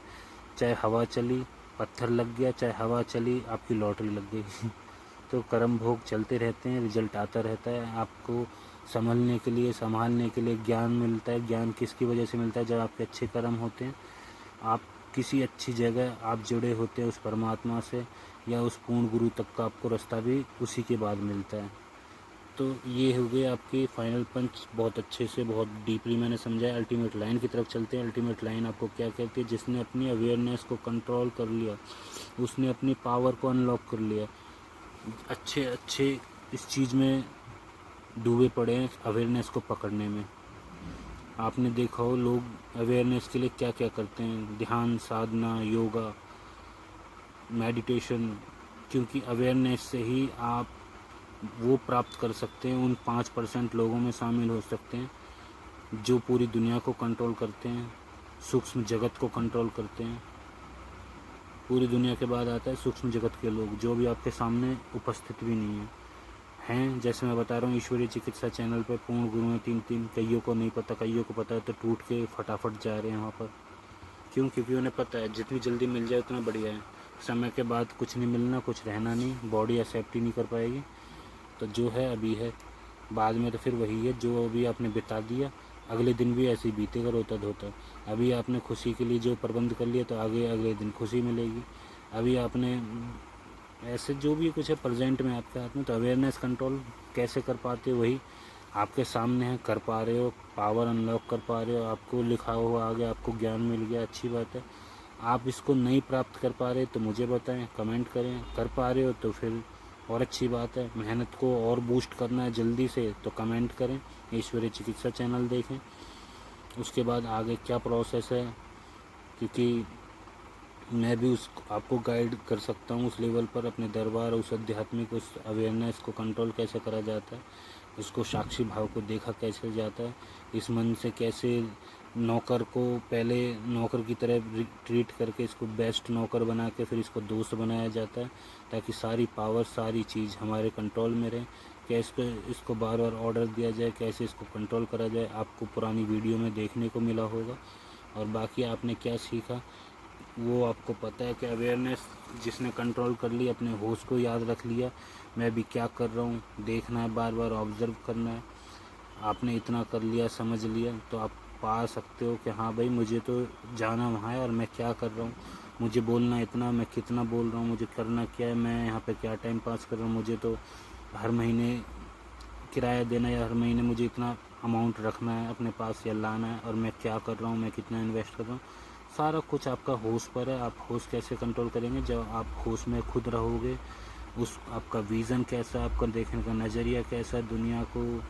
चाहे हवा चली पत्थर लग गया, चाहे हवा चली आपकी लॉटरी लग गई तो कर्म भोग चलते रहते हैं, रिजल्ट आता रहता है। आपको संभलने के लिए, संभालने के लिए ज्ञान मिलता है। ज्ञान किसकी वजह से मिलता है? जब आपके अच्छे कर्म होते हैं, आप किसी अच्छी जगह आप जुड़े होते हैं उस परमात्मा से, या उस पूर्ण गुरु तक का आपको रास्ता भी उसी के बाद मिलता है। तो ये हो गए आपके फाइनल पंच, बहुत अच्छे से, बहुत डीपली मैंने समझाया। अल्टीमेट लाइन की तरफ चलते हैं। अल्टीमेट लाइन आपको क्या कहती है? जिसने अपनी अवेयरनेस को कंट्रोल कर लिया, उसने अपनी पावर को अनलॉक कर लिया। अच्छे अच्छे इस चीज़ में डूबे पड़े हैं, अवेयरनेस को पकड़ने में। आपने देखा हो लोग अवेयरनेस के लिए क्या क्या करते हैं, ध्यान, साधना, योगा, मेडिटेशन, क्योंकि अवेयरनेस से ही आप वो प्राप्त कर सकते हैं, उन 5% लोगों में शामिल हो सकते हैं जो पूरी दुनिया को कंट्रोल करते हैं, सूक्ष्म जगत को कंट्रोल करते हैं। पूरी दुनिया के बाद आता है सूक्ष्म जगत के लोग, जो भी आपके सामने उपस्थित भी नहीं हैं। जैसे मैं बता रहा हूँ, ईश्वरीय चिकित्सा चैनल पर पूर्ण गुरु हैं 3-3, कईयों को नहीं पता, कईयों को पता है तो टूट के फटाफट जा रहे हैं वहाँ पर। क्यों? क्योंकि उन्हें पता है जितनी जल्दी मिल जाए उतना बढ़िया है। समय के बाद कुछ नहीं मिलना, कुछ रहना नहीं, बॉडी एक्सेप्ट ही नहीं कर पाएगी। तो जो है अभी है, बाद में तो फिर वही है जो अभी आपने बिता दिया, अगले दिन भी ऐसे ही बीतेगा रोता धोता। अभी आपने खुशी के लिए जो प्रबंध कर लिया तो आगे अगले दिन खुशी मिलेगी। अभी आपने ऐसे जो भी कुछ है प्रेजेंट में आपके हाथ में, तो अवेयरनेस कंट्रोल कैसे कर पाते हो? वही आपके सामने है, कर पा रहे हो, पावर अनलॉक कर पा रहे हो, आपको लिखा हुआ आ गया, आपको ज्ञान मिल गया, अच्छी बात है। आप इसको नहीं प्राप्त कर पा रहे तो मुझे बताएं, कमेंट करें। कर पा रहे हो तो फिर और अच्छी बात है। मेहनत को और बूस्ट करना है जल्दी से तो कमेंट करें, ईश्वरीय चिकित्सा चैनल देखें। उसके बाद आगे क्या प्रोसेस है, क्योंकि मैं भी उस आपको गाइड कर सकता हूँ उस लेवल पर, अपने दरबार, उस आध्यात्मिक, उस अवेयरनेस को कंट्रोल कैसे करा जाता है, इसको साक्षी भाव को देखा कैसे जाता है, इस मन से कैसे नौकर को पहले नौकर की तरह ट्रीट करके इसको बेस्ट नौकर बना के फिर इसको दोस्त बनाया जाता है, ताकि सारी पावर, सारी चीज़ हमारे कंट्रोल में रहे। कैसे इसको बार बार ऑर्डर दिया जाए, कैसे इसको कंट्रोल करा जाए, आपको पुरानी वीडियो में देखने को मिला होगा। और बाकी आपने क्या सीखा वो आपको पता है कि अवेयरनेस जिसने कंट्रोल कर ली, अपने होश को याद रख लिया, मैं भी क्या कर रहा हूँ देखना है, बार बार ऑब्ज़र्व करना है। आपने इतना कर लिया, समझ लिया, तो आप पा सकते हो कि हाँ भाई मुझे तो जाना वहाँ है और मैं क्या कर रहा हूँ, मुझे बोलना इतना, मैं कितना बोल रहा हूँ, मुझे करना क्या है, मैं यहाँ पे क्या टाइम पास कर रहा हूँ, मुझे तो हर महीने किराया देना या हर महीने मुझे इतना अमाउंट रखना है अपने पास या लाना है, और मैं क्या कर रहा हूँ, मैं कितना इन्वेस्ट कर रहा हूँ। सारा कुछ आपका होश पर है। आप होश कैसे कंट्रोल करेंगे, जब आप होश में खुद रहोगे, उस आपका विज़न कैसा है, आपका देखने का नज़रिया कैसा है दुनिया को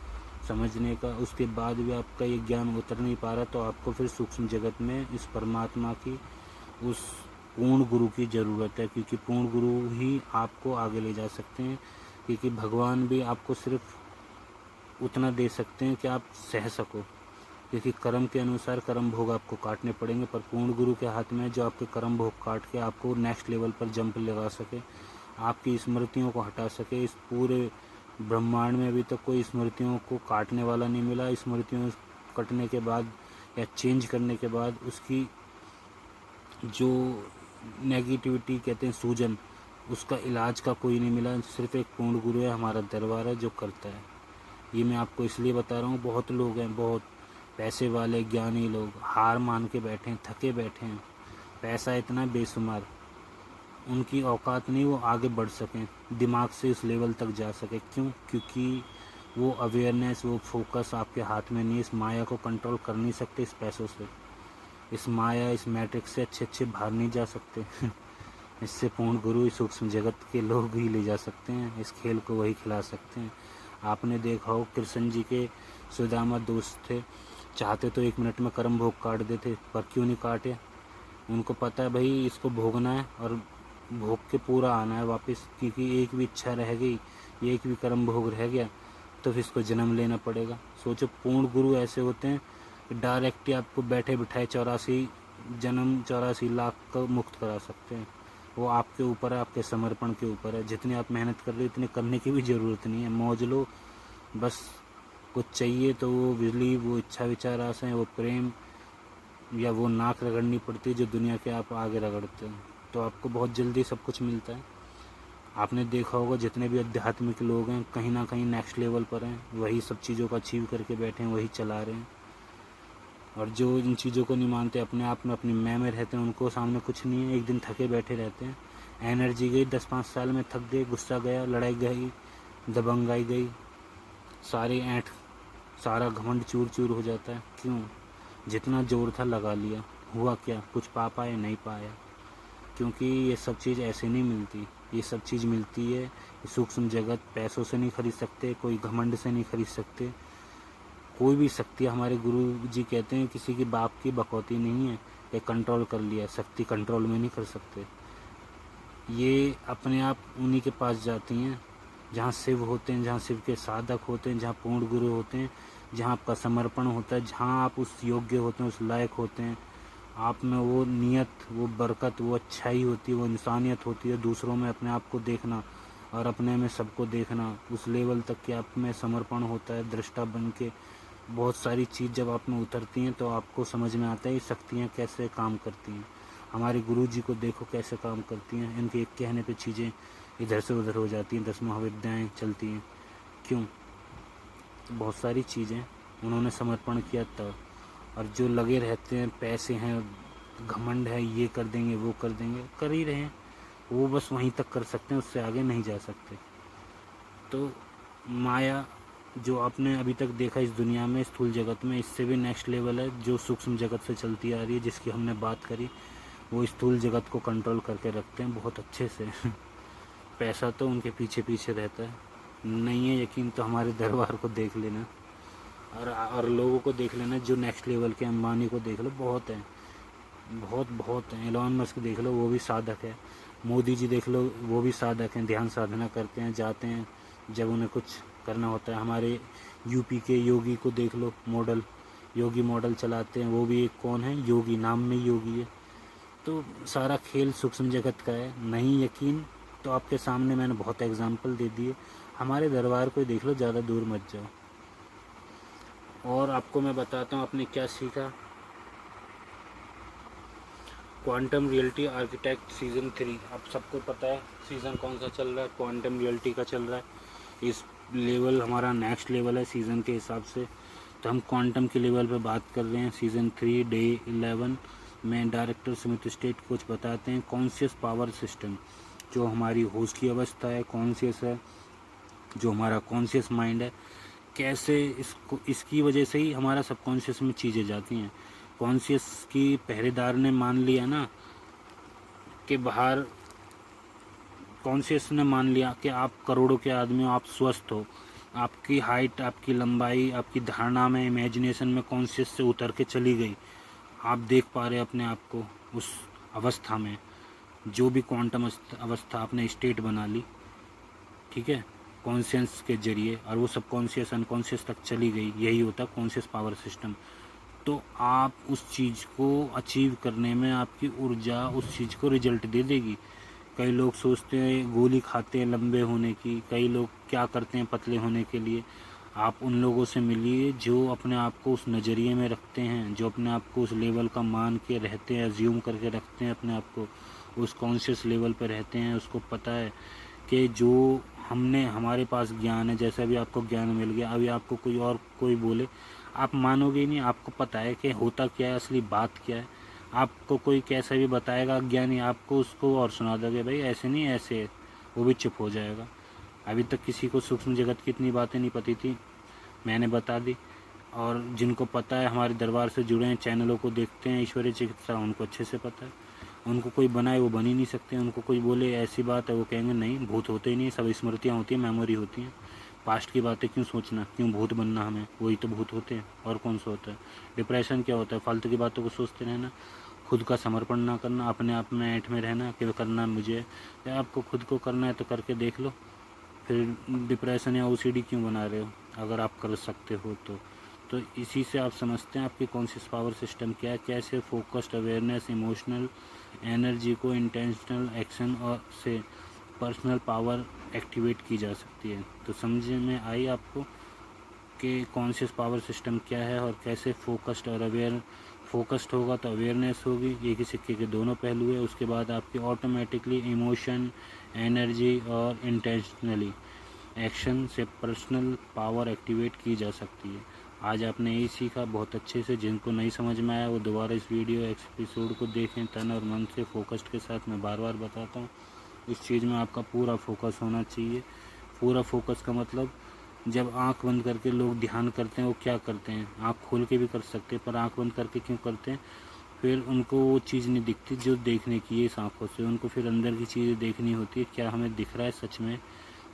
समझने का, उसके बाद भी आपका ये ज्ञान उतर नहीं पा रहा, तो आपको फिर सूक्ष्म जगत में इस परमात्मा की, उस पूर्ण गुरु की ज़रूरत है, क्योंकि पूर्ण गुरु ही आपको आगे ले जा सकते हैं। क्योंकि भगवान भी आपको सिर्फ उतना दे सकते हैं कि आप सह सको, क्योंकि कर्म के अनुसार कर्म भोग आपको काटने पड़ेंगे, पर पूर्ण गुरु के हाथ में है जो आपके कर्म भोग काट के आपको नेक्स्ट लेवल पर जंप लगा सके, आपकी स्मृतियों को हटा सके। इस पूरे ब्रह्मांड में अभी तक कोई स्मृतियों को काटने वाला नहीं मिला। स्मृतियों कटने के बाद या चेंज करने के बाद उसकी जो नेगेटिविटी कहते हैं, सूजन, उसका इलाज का कोई नहीं मिला। सिर्फ एक पूर्ण गुरु है, हमारा दरबार है जो करता है। ये मैं आपको इसलिए बता रहा हूँ, बहुत लोग हैं, बहुत पैसे वाले ज्ञानी लोग हार मान के बैठे हैं, थके बैठे हैं, पैसा इतना बेशुमार, उनकी औकात नहीं वो आगे बढ़ सकें, दिमाग से उस लेवल तक जा सके। क्यों? क्योंकि वो अवेयरनेस, वो फोकस आपके हाथ में नहीं है। इस माया को कंट्रोल कर नहीं सकते इस पैसों से, इस माया, इस मैट्रिक्स से अच्छे अच्छे बाहर नहीं जा सकते इससे पूर्ण गुरु, सूक्ष्म जगत के लोग ही ले जा सकते हैं, इस खेल को वही खिला सकते हैं। आपने देखा हो कृष्ण जी के सुदामा दोस्त थे, चाहते तो 1 मिनट में कर्म भोग काट देते, पर क्यों नहीं काटे? उनको पता है भाई इसको भोगना है और भोग के पूरा आना है वापस, क्योंकि एक भी इच्छा रह गई, एक भी कर्म भोग रह गया तो फिर इसको जन्म लेना पड़ेगा। सोचो, पूर्ण गुरु ऐसे होते हैं कि डायरेक्ट ही आपको बैठे बिठाए 84 लाख का मुक्त करा सकते हैं। वो आपके ऊपर है, आपके समर्पण के ऊपर है। जितनी आप मेहनत कर रहे हो इतने करने की भी ज़रूरत नहीं है, मौज लो बस। कुछ चाहिए तो वो बिजली, वो इच्छा विचार आशा है, वो प्रेम, या वो नाक रगड़नी पड़ती है जो दुनिया के आप आगे रगड़ते हैं, तो आपको बहुत जल्दी सब कुछ मिलता है। आपने देखा होगा जितने भी आध्यात्मिक लोग हैं कहीं ना कहीं नेक्स्ट लेवल पर हैं, वही सब चीज़ों को अचीव करके बैठे हैं, वही चला रहे हैं। और जो इन चीज़ों को नहीं मानते, अपने आप में अपनी मैं में रहते हैं, उनको सामने कुछ नहीं है, एक दिन थके बैठे रहते हैं। एनर्जी गई, 10-5 साल में थक गए, गुस्सा गया, लड़ाई गई, दबंगाई गई, सारी ऐंठ, सारा घमंड चूर चूर हो जाता है। क्यों? जितना जोर था लगा लिया, हुआ क्या? कुछ पा पाए? नहीं पाया। क्योंकि ये सब चीज़ ऐसे नहीं मिलती, ये सब चीज़ मिलती है सूक्ष्म जगत। पैसों से नहीं खरीद सकते, कोई घमंड से नहीं खरीद सकते, कोई भी शक्ति। हमारे गुरु जी कहते हैं किसी की बाप की बकौती नहीं है, ये कंट्रोल कर लिया, शक्ति कंट्रोल में नहीं कर सकते। ये अपने आप उन्हीं के पास जाती हैं जहाँ शिव होते हैं, जहाँ शिव के साधक होते हैं, जहाँ पूर्ण गुरु होते हैं, जहाँ आपका समर्पण होता है, जहाँ आप उस योग्य होते हैं, उस लायक होते हैं। आप में वो नियत, वो बरकत, वो अच्छाई होती है, वो इंसानियत होती है, दूसरों में अपने आप को देखना और अपने में सबको देखना, उस लेवल तक कि आप में समर्पण होता है। दृष्टा बन के बहुत सारी चीज़ जब आप में उतरती हैं तो आपको समझ में आता है ये शक्तियाँ कैसे काम करती हैं। हमारे गुरु जी को देखो कैसे काम करती हैं, इनके एक कहने पे चीज़ें इधर से उधर हो जाती हैं, 10 महाविद्याएँ चलती हैं। क्यों? तो बहुत सारी चीज़ें उन्होंने समर्पण किया तब। और जो लगे रहते हैं, पैसे हैं, घमंड है, ये कर देंगे, वो कर देंगे, कर ही रहे हैं। वो बस वहीं तक कर सकते हैं, उससे आगे नहीं जा सकते। तो माया जो आपने अभी तक देखा इस दुनिया में, स्थूल जगत में, इससे भी नेक्स्ट लेवल है जो सूक्ष्म जगत से चलती आ रही है, जिसकी हमने बात करी। वो स्थूल जगत को कंट्रोल करके रखते हैं बहुत अच्छे से पैसा तो उनके पीछे पीछे रहता है। नहीं है यकीन तो हमारे दरबार को देख लेना, और लोगों को देख लेना जो नेक्स्ट लेवल के। अंबानी को देख लो, बहुत हैं, बहुत बहुत हैं। एलॉन मस्क देख लो, वो भी साधक है। मोदी जी देख लो, वो भी साधक हैं, ध्यान साधना करते हैं, जाते हैं जब उन्हें कुछ करना होता है। हमारे यूपी के योगी को देख लो, मॉडल, योगी मॉडल चलाते हैं, वो भी एक कौन है, योगी, नाम में योगी है। तो सारा खेल सूक्ष्म जगत का है। नहीं यकीन तो आपके सामने मैंने बहुत एग्जाम्पल दे दिए, हमारे दरबार को देख लो, ज़्यादा दूर मत जाओ। और आपको मैं बताता हूँ आपने क्या सीखा। क्वांटम रियलिटी आर्किटेक्ट सीज़न 3, अब सबको पता है सीज़न कौन सा चल रहा है, क्वांटम रियलिटी का चल रहा है। इस लेवल हमारा नेक्स्ट लेवल है सीज़न के हिसाब से, तो हम क्वांटम के लेवल पे बात कर रहे हैं। सीज़न 3 डे 11 में डायरेक्टर स्मिथ स्टेट कुछ बताते हैं कॉन्शियस पावर सिस्टम, जो हमारी होश की अवस्था है, कॉन्शियस है, जो हमारा कॉन्शियस माइंड है, कैसे इसको, इसकी वजह से ही हमारा सबकॉन्शियस में चीज़ें जाती हैं। कॉन्शियस की पहरेदार ने मान लिया ना कि बाहर, कॉन्शियस ने मान लिया कि आप करोड़ों के आदमी हो, आप स्वस्थ हो, आपकी हाइट, आपकी लंबाई, आपकी धारणा में, इमेजिनेशन में कॉन्शियस से उतर के चली गई। आप देख पा रहे अपने आप को उस अवस्था में, जो भी क्वांटम अवस्था आपने स्टेट बना ली, ठीक है, कॉन्शियस के जरिए, और वो सब कॉन्शियस अनकॉन्शियस तक चली गई। यही होता है कॉन्शियस पावर सिस्टम। तो आप उस चीज़ को अचीव करने में आपकी ऊर्जा उस चीज़ को रिजल्ट दे देगी। कई लोग सोचते हैं, गोली खाते हैं लंबे होने की, कई लोग क्या करते हैं पतले होने के लिए। आप उन लोगों से मिलिए जो अपने आप को उस नज़रिए में रखते हैं, जो अपने आप को उस लेवल का मान के रहते हैं, अज्यूम करके रखते हैं, अपने आप को उस कॉन्शियस लेवल पर रहते हैं। उसको पता है कि जो हमने, हमारे पास ज्ञान है, जैसा भी आपको ज्ञान मिल गया, अभी आपको कोई और कोई बोले, आप मानोगे ही नहीं। आपको पता है कि होता क्या है, असली बात क्या है। आपको कोई कैसा भी बताएगा ज्ञानी, आपको उसको और सुना दोगे, भाई ऐसे नहीं ऐसे है, वो भी चुप हो जाएगा। अभी तक किसी को सूक्ष्म जगत की इतनी बातें नहीं पती थी, मैंने बता दी। और जिनको पता है, हमारे दरबार से जुड़े हैं, चैनलों को देखते हैं, ईश्वरीय चिकित्सा, उनको अच्छे से पता है। उनको कोई बनाए वो बन ही नहीं सकते। उनको कोई बोले ऐसी बात है, वो कहेंगे नहीं, भूत होते ही नहीं, सब स्मृतियाँ होती हैं, मेमोरी होती हैं। पास्ट की बातें क्यों सोचना, क्यों भूत बनना हमें, वही तो भूत होते हैं, और कौन सा होता है। डिप्रेशन क्या होता है, फालतू की बातों को सोचते रहना, खुद का समर्पण ना करना, अपने आप में ऐंठ में रहना कि करना मुझे, या आपको खुद को करना है तो करके देख लो। फिर डिप्रेशन या ओसीडी क्यों बना रहे हो, अगर आप कर सकते हो तो इसी से आप समझते हैं आपकी कॉन्शियस पावर सिस्टम क्या है, कैसे फोकस्ड अवेयरनेस, इमोशनल एनर्जी को इंटेंशनल एक्शन और से पर्सनल पावर एक्टिवेट की जा सकती है। तो समझ में आई आपको कि कॉन्शियस पावर सिस्टम क्या है, और कैसे फोकस्ड और अवेयर, फोकस्ड होगा तो अवेयरनेस होगी, ये कि सिक्के के दोनों पहलू है। उसके बाद आपकी ऑटोमेटिकली इमोशन, एनर्जी और इंटेंशनली एक्शन से पर्सनल पावर एक्टिवेट की जा सकती है। आज आपने यही सीखा बहुत अच्छे से। जिनको नहीं समझ में आया वो दोबारा इस वीडियो एपिसोड को देखें, तन और मन से फोकस्ड के साथ। मैं बार बार बताता हूँ, इस चीज़ में आपका पूरा फोकस होना चाहिए। पूरा फोकस का मतलब, जब आंख बंद करके लोग ध्यान करते हैं, वो क्या करते हैं, आंख खोल के भी कर सकते हैं, पर आंख बंद करके क्यों करते हैं, फिर उनको वो चीज़ नहीं दिखती जो देखने की है इस आँखों से। उनको फिर अंदर की चीज़ें देखनी होती है, क्या हमें दिख रहा है सच में।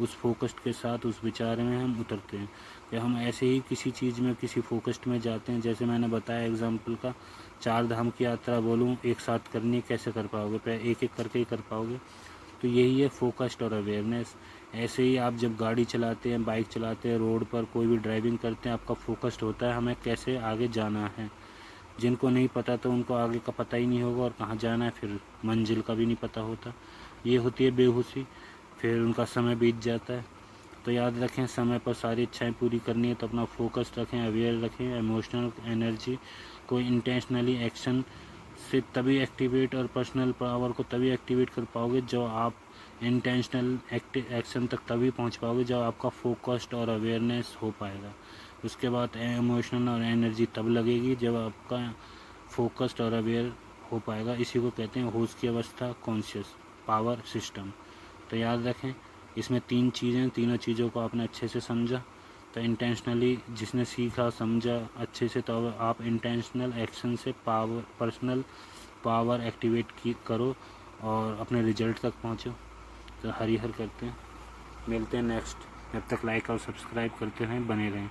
उस फोकस्ड के साथ उस विचार में हम उतरते हैं। या हम ऐसे ही किसी चीज़ में, किसी फोकस्ड में जाते हैं, जैसे मैंने बताया एग्जाम्पल का, 4 धाम की यात्रा बोलूँ एक साथ करनी, कैसे कर पाओगे, एक एक करके ही कर पाओगे। तो यही है फोकस्ड और अवेयरनेस। ऐसे ही आप जब गाड़ी चलाते हैं, बाइक चलाते हैं, रोड पर कोई भी ड्राइविंग करते हैं, आपका फोकस्ड होता है हमें कैसे आगे जाना है। जिनको नहीं पता तो उनको आगे का पता ही नहीं होगा, और कहाँ जाना है फिर मंजिल का भी नहीं पता होता। ये होती है बेहोशी, फिर उनका समय बीत जाता है। तो याद रखें, समय पर सारी इच्छाएं पूरी करनी है तो अपना फोकस रखें, अवेयर रखें। इमोशनल एनर्जी को इंटेंशनली एक्शन से तभी एक्टिवेट, और पर्सनल पावर को तभी एक्टिवेट कर पाओगे जब आप इंटेंशनल एक्शन तक तभी पहुंच पाओगे जब आपका फोकस्ड और अवेयरनेस हो पाएगा। उसके बाद इमोशनल और एनर्जी तब लगेगी जब आपका फोकस्ड और अवेयर हो पाएगा। इसी को कहते हैं होश की अवस्था, कॉन्शियस पावर सिस्टम। तो याद रखें, इसमें 3 चीज़ें, तीनों चीज़ों को आपने अच्छे से समझा। तो इंटेंशनली जिसने सीखा समझा अच्छे से, तो अब आप इंटेंशनल एक्शन से पावर, पर्सनल पावर एक्टिवेट की करो और अपने रिजल्ट तक पहुँचो। तो हरी हर करते हैं, मिलते हैं नेक्स्ट। जब तक लाइक और सब्सक्राइब करते रहें, बने रहें।